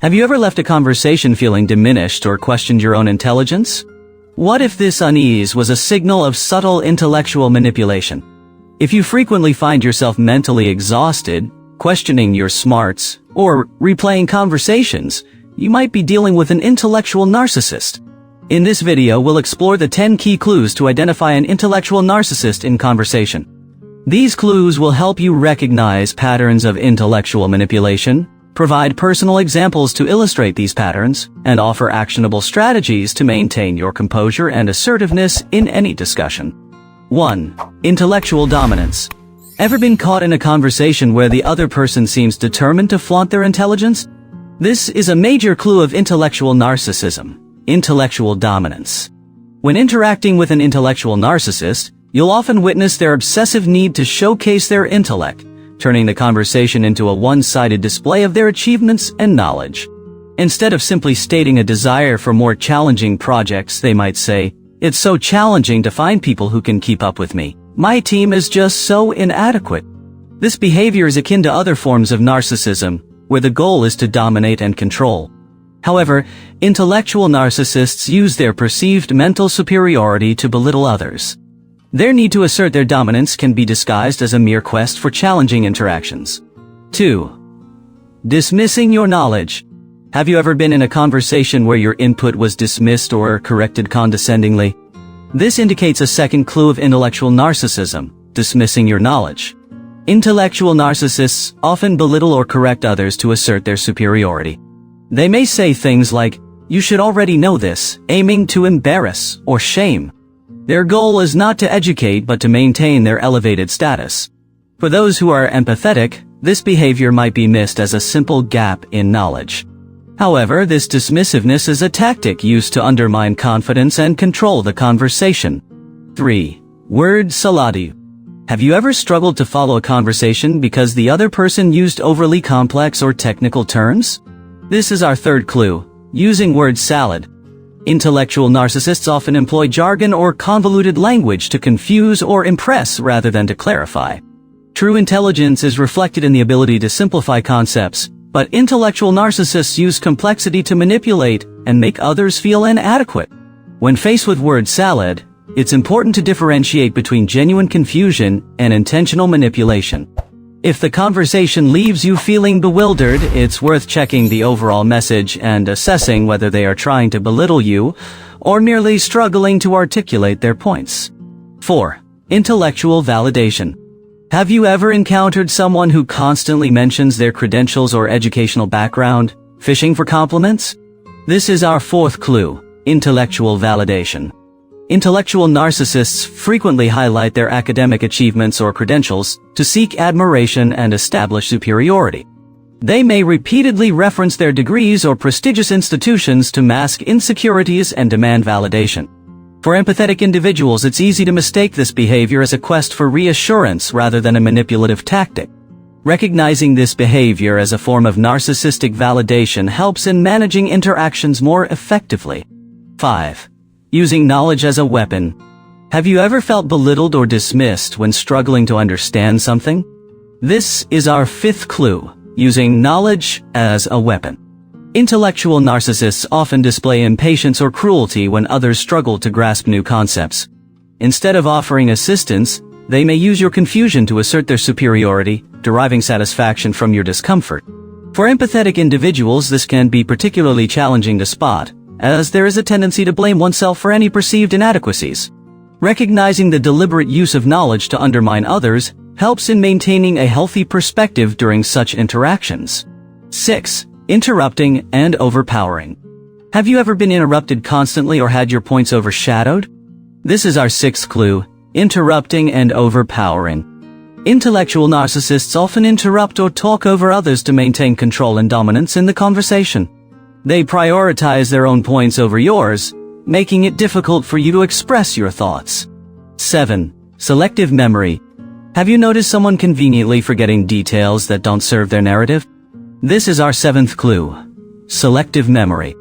Have you ever left a conversation feeling diminished or questioned your own intelligence? What if this unease was a signal of subtle intellectual manipulation? If you frequently find yourself mentally exhausted, questioning your smarts, or replaying conversations, you might be dealing with an intellectual narcissist. In this video, we'll explore the 10 key clues to identify an intellectual narcissist in conversation. These clues will help you recognize patterns of intellectual manipulation, provide personal examples to illustrate these patterns, and offer actionable strategies to maintain your composure and assertiveness in any discussion. 1. Intellectual dominance. Ever been caught in a conversation where the other person seems determined to flaunt their intelligence? This is a major clue of intellectual narcissism, intellectual dominance. When interacting with an intellectual narcissist, you'll often witness their obsessive need to showcase their intellect, turning the conversation into a one-sided display of their achievements and knowledge. Instead of simply stating a desire for more challenging projects, they might say, "It's so challenging to find people who can keep up with me. My team is just so inadequate." This behavior is akin to other forms of narcissism, where the goal is to dominate and control. However, intellectual narcissists use their perceived mental superiority to belittle others. Their need to assert their dominance can be disguised as a mere quest for challenging interactions. 2. Dismissing your knowledge. Have you ever been in a conversation where your input was dismissed or corrected condescendingly? This indicates a second clue of intellectual narcissism, dismissing your knowledge. Intellectual narcissists often belittle or correct others to assert their superiority. They may say things like, "You should already know this," aiming to embarrass or shame. Their goal is not to educate but to maintain their elevated status. For those who are empathetic, this behavior might be missed as a simple gap in knowledge. However, this dismissiveness is a tactic used to undermine confidence and control the conversation. 3. Word salad. Have you ever struggled to follow a conversation because the other person used overly complex or technical terms? This is our third clue, using word salad. Intellectual narcissists often employ jargon or convoluted language to confuse or impress rather than to clarify. True intelligence is reflected in the ability to simplify concepts, but intellectual narcissists use complexity to manipulate and make others feel inadequate. When faced with word salad, it's important to differentiate between genuine confusion and intentional manipulation. If the conversation leaves you feeling bewildered, it's worth checking the overall message and assessing whether they are trying to belittle you or merely struggling to articulate their points. 4. Intellectual validation. Have you ever encountered someone who constantly mentions their credentials or educational background, fishing for compliments? This is our fourth clue, intellectual validation. Intellectual narcissists frequently highlight their academic achievements or credentials to seek admiration and establish superiority. They may repeatedly reference their degrees or prestigious institutions to mask insecurities and demand validation. For empathetic individuals, it's easy to mistake this behavior as a quest for reassurance rather than a manipulative tactic. Recognizing this behavior as a form of narcissistic validation helps in managing interactions more effectively. 5. Using knowledge as a weapon. Have you ever felt belittled or dismissed when struggling to understand something? This is our fifth clue, using knowledge as a weapon. Intellectual narcissists often display impatience or cruelty when others struggle to grasp new concepts. Instead of offering assistance, they may use your confusion to assert their superiority, deriving satisfaction from your discomfort. For empathetic individuals, this can be particularly challenging to spot, as there is a tendency to blame oneself for any perceived inadequacies. Recognizing the deliberate use of knowledge to undermine others helps in maintaining a healthy perspective during such interactions. 6. Interrupting and overpowering. Have you ever been interrupted constantly or had your points overshadowed? This is our sixth clue, interrupting and overpowering. Intellectual narcissists often interrupt or talk over others to maintain control and dominance in the conversation. They prioritize their own points over yours, making it difficult for you to express your thoughts. 7. Selective memory. Have you noticed someone conveniently forgetting details that don't serve their narrative? This is our seventh clue, selective memory.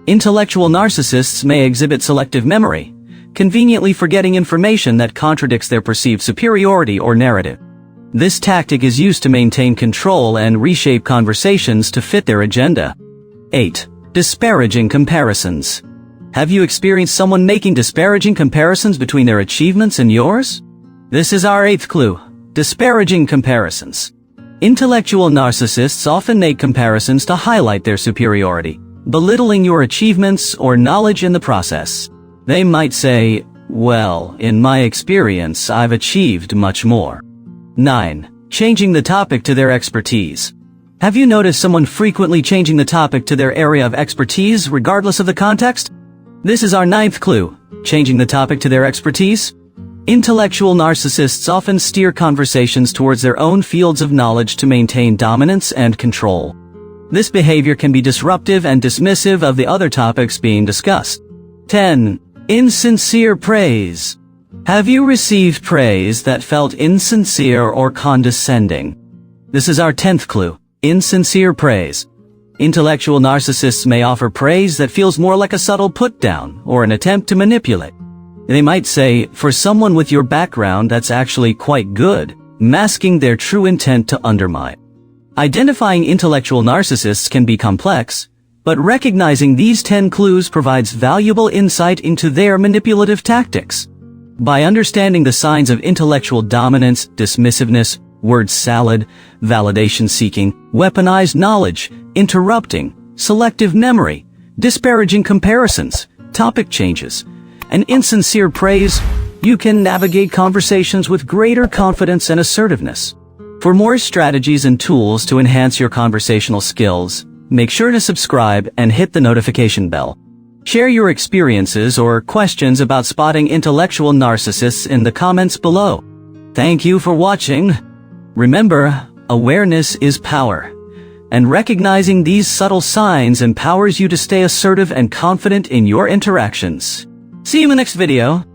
Intellectual narcissists may exhibit selective memory, conveniently forgetting information that contradicts their perceived superiority or narrative. This tactic is used to maintain control and reshape conversations to fit their agenda. 8. Disparaging comparisons. Have you experienced someone making disparaging comparisons between their achievements and yours? This is our 8th clue. Disparaging comparisons. Intellectual narcissists often make comparisons to highlight their superiority, belittling your achievements or knowledge in the process. They might say, "Well, in my experience, I've achieved much more." 9. Changing the topic to their expertise. Have you noticed someone frequently changing the topic to their area of expertise regardless of the context? This is our 9th clue. Changing the topic to their expertise. Intellectual narcissists often steer conversations towards their own fields of knowledge to maintain dominance and control. This behavior can be disruptive and dismissive of the other topics being discussed. 10. Insincere praise. Have you received praise that felt insincere or condescending? This is our 10th clue. Insincere praise. Intellectual narcissists may offer praise that feels more like a subtle put-down or an attempt to manipulate. They might say, "For someone with your background, that's actually quite good," masking their true intent to undermine. Identifying intellectual narcissists can be complex, but recognizing these 10 clues provides valuable insight into their manipulative tactics. By understanding the signs of intellectual dominance, dismissiveness, word salad, validation seeking, weaponized knowledge, interrupting, selective memory, disparaging comparisons, topic changes, and insincere praise, you can navigate conversations with greater confidence and assertiveness. For more strategies and tools to enhance your conversational skills, make sure to subscribe and hit the notification bell. Share your experiences or questions about spotting intellectual narcissists in the comments below. Thank you for watching. Remember, awareness is power, and recognizing these subtle signs empowers you to stay assertive and confident in your interactions. See you in the next video.